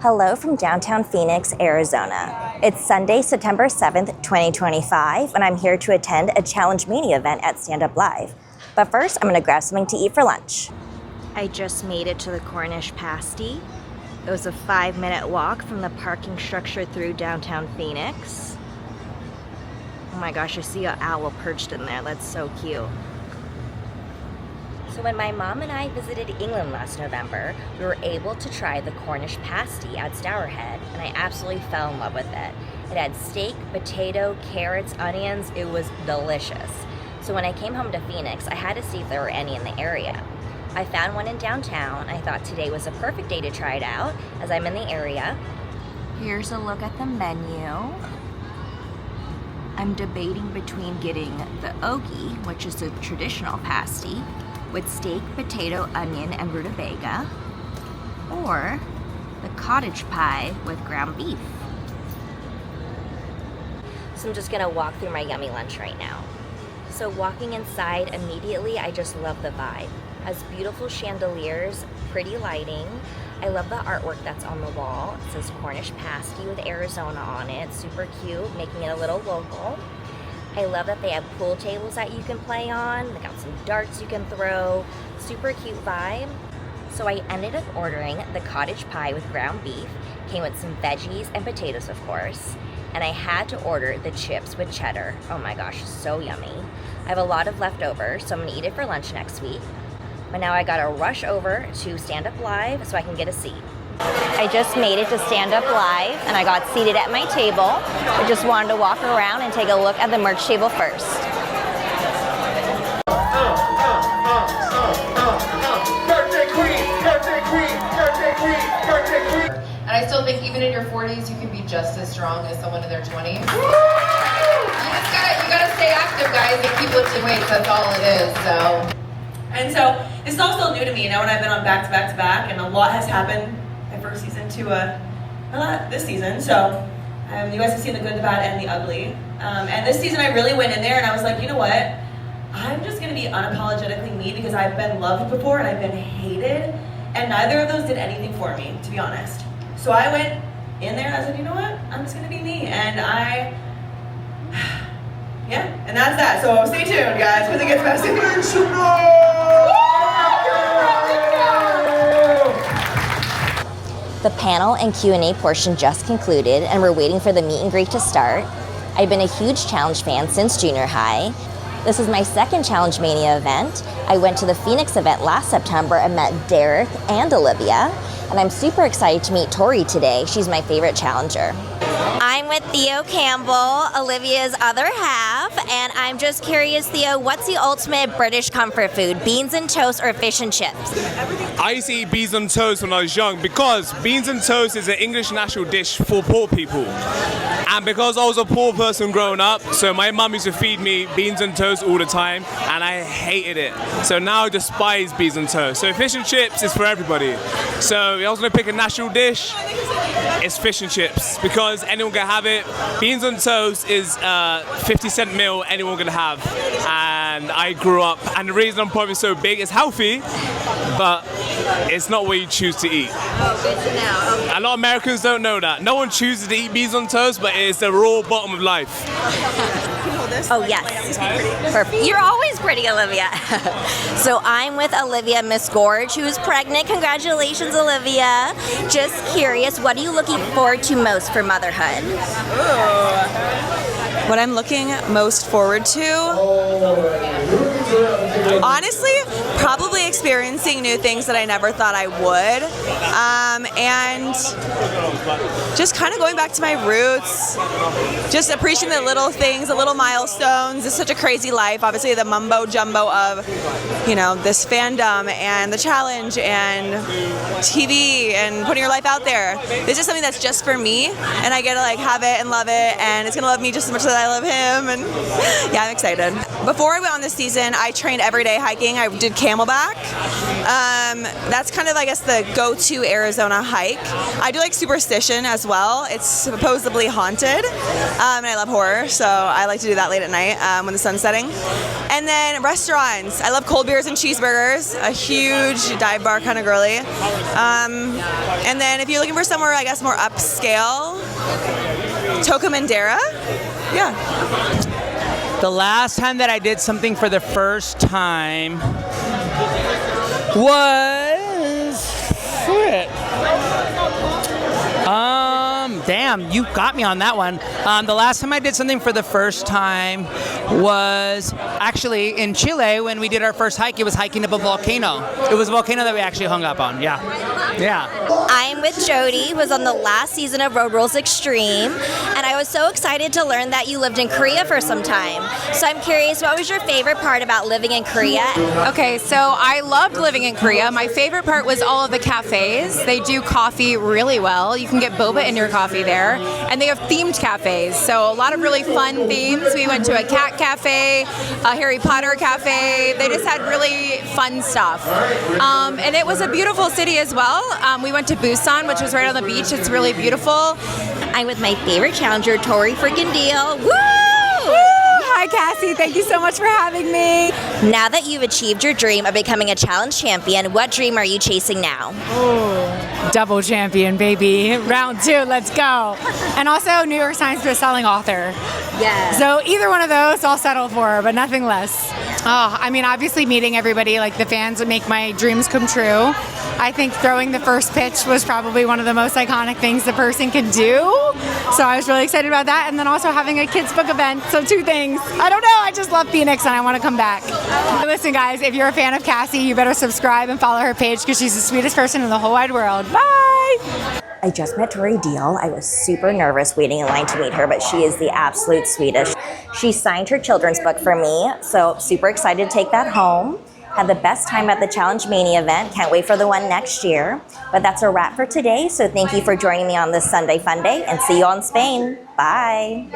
Hello from downtown Phoenix, Arizona. It's Sunday, September 7th, 2025, and I'm here to attend a Challenge Mania event at Stand Up Live. But first, I'm gonna grab something to eat for lunch. I just made it to the Cornish Pasty. It was a 5-minute walk from the parking structure through downtown Phoenix. Oh my gosh, I see an owl perched in there. That's so cute. So when my mom and I visited England last November, we were able to try the Cornish Pasty at Stourhead, and I absolutely fell in love with it. It had steak, potato, carrots, onions. It was delicious. So when I came home to Phoenix, I had to see if there were any in the area. I found one in downtown. I thought today was a perfect day to try it out, as I'm in the area. Here's a look at the menu. I'm debating between getting the ogie, which is a traditional pasty, with steak, potato, onion, and rutabaga, or the cottage pie with ground beef. So I'm just gonna walk through my yummy lunch right now. So walking inside immediately, I just love the vibe. Has beautiful chandeliers, pretty lighting. I love the artwork that's on the wall. It says Cornish Pasty with Arizona on it. Super cute, making it a little local. I love that they have pool tables that you can play on. They got some darts you can throw. Super cute vibe. So I ended up ordering the cottage pie with ground beef. Came with some veggies and potatoes, of course. And I had to order the chips with cheddar. Oh my gosh, so yummy. I have a lot of leftovers, so I'm gonna eat it for lunch next week. But now I gotta rush over to Stand Up Live so I can get a seat. I just made it to Stand Up Live and I got seated at my table. I just wanted to walk around and take a look at the merch table first. Birthday queen, birthday queen, birthday queen, birthday queen. And I still think even in your 40s, you can be just as strong as someone in their 20s. You gotta stay active, guys, and keep lifting weights. That's all it is. And so this is all still new to me, you know, and I've been on back to back to back, and a lot has happened my first season to this season. So you guys have seen the good, the bad, and the ugly. And this season I really went in there and I was like, you know what? I'm just gonna be unapologetically me because I've been loved before and I've been hated, and neither of those did anything for me, to be honest. So I went in there and I said, you know what? I'm just gonna be me, and yeah, and that's that. So stay tuned, guys, because it gets messy. The panel and Q&A portion just concluded, and we're waiting for the meet and greet to start. I've been a huge Challenge fan since junior high. This is my second Challenge Mania event. I went to the Phoenix event last September and met Derek and Olivia, and I'm super excited to meet Tori today. She's my favorite challenger. I'm with Theo Campbell, Olivia's other half, and I'm just curious, Theo, what's the ultimate British comfort food? Beans and toast or fish and chips? I used to eat beans and toast when I was young because beans and toast is an English national dish for poor people. And because I was a poor person growing up, so my mum used to feed me beans and toast all the time, and I hated it. So now I despise beans and toast. So fish and chips is for everybody. So if I was going to pick a national dish, it's fish and chips because anyone can have it. Beans and toast is 50-cent meal anyone can have. And I grew up, and the reason I'm probably so big is healthy, but it's not what you choose to eat. A lot of Americans don't know that. No one chooses to eat beans on toast, but it's the raw bottom of life. Oh, yes. Perfect. You're always pretty, Olivia. So I'm with Olivia Miss Gorge, who's pregnant. Congratulations, Olivia. Just curious, what are you looking forward to most for motherhood? What I'm looking most forward to? Honestly, probably experiencing new things that I never thought I would. And just kind of going back to my roots, just appreciating the little things, the little milestones. It's such a crazy life. Obviously, the mumbo jumbo of, you know, this fandom and the challenge and TV and putting your life out there. This is something that's just for me, and I get to like have it and love it, and it's gonna love me just as much as I love him. And yeah, I'm excited. Before I went on this season, I trained everyday hiking. I did Camelback. That's kind of, I guess, the go-to Arizona hike. I do like Superstition as well. It's supposedly haunted, and I love horror, so I like to do that late at night when the sun's setting. And then restaurants. I love cold beers and cheeseburgers. A huge dive bar kind of girly. And then if you're looking for somewhere, I guess, more upscale, Tocamandera. Yeah. The last time that I did something for the first time was shit. Damn, you got me on that one. The last time I did something for the first time was actually in Chile when we did our first hike. It was hiking up a volcano. It was a volcano that we actually hung up on. Yeah. I'm with Jodi, who was on the last season of Road Rules X-Treme, and I was so excited to learn that you lived in Korea for some time. So I'm curious, what was your favorite part about living in Korea? Okay, so I loved living in Korea. My favorite part was all of the cafes. They do coffee really well. You can get boba in your coffee there. And they have themed cafes, so a lot of really fun themes. We went to a cat cafe, a Harry Potter cafe. They just had really fun stuff. And it was a beautiful city as well. We went to Busan, which was right on the beach. It's really beautiful. I'm with my favorite challenger, Tori freaking Deal. Woo! Hi, Cassie. Thank you so much for having me. Now that you've achieved your dream of becoming a challenge champion, what dream are you chasing now? Double champion, baby. Round 2, let's go. And also New York Times bestselling author. Yeah. So either one of those I'll settle for, but nothing less. Oh, I mean, obviously meeting everybody, like the fans that make my dreams come true. I think throwing the first pitch was probably one of the most iconic things the person can do. So I was really excited about that. And then also having a kids book event. So 2 things. I don't know. I just love Phoenix and I want to come back. Listen, guys, if you're a fan of Cassie, you better subscribe and follow her page because she's the sweetest person in the whole wide world. Bye. I just met Tori Deal. I was super nervous waiting in line to meet her, but she is the absolute sweetest. She signed her children's book for me, so super excited to take that home. Had the best time at the Challenge Mania event. Can't wait for the one next year. But that's a wrap for today, so thank you for joining me on this Sunday Fun Day, and see you all in Spain. Bye.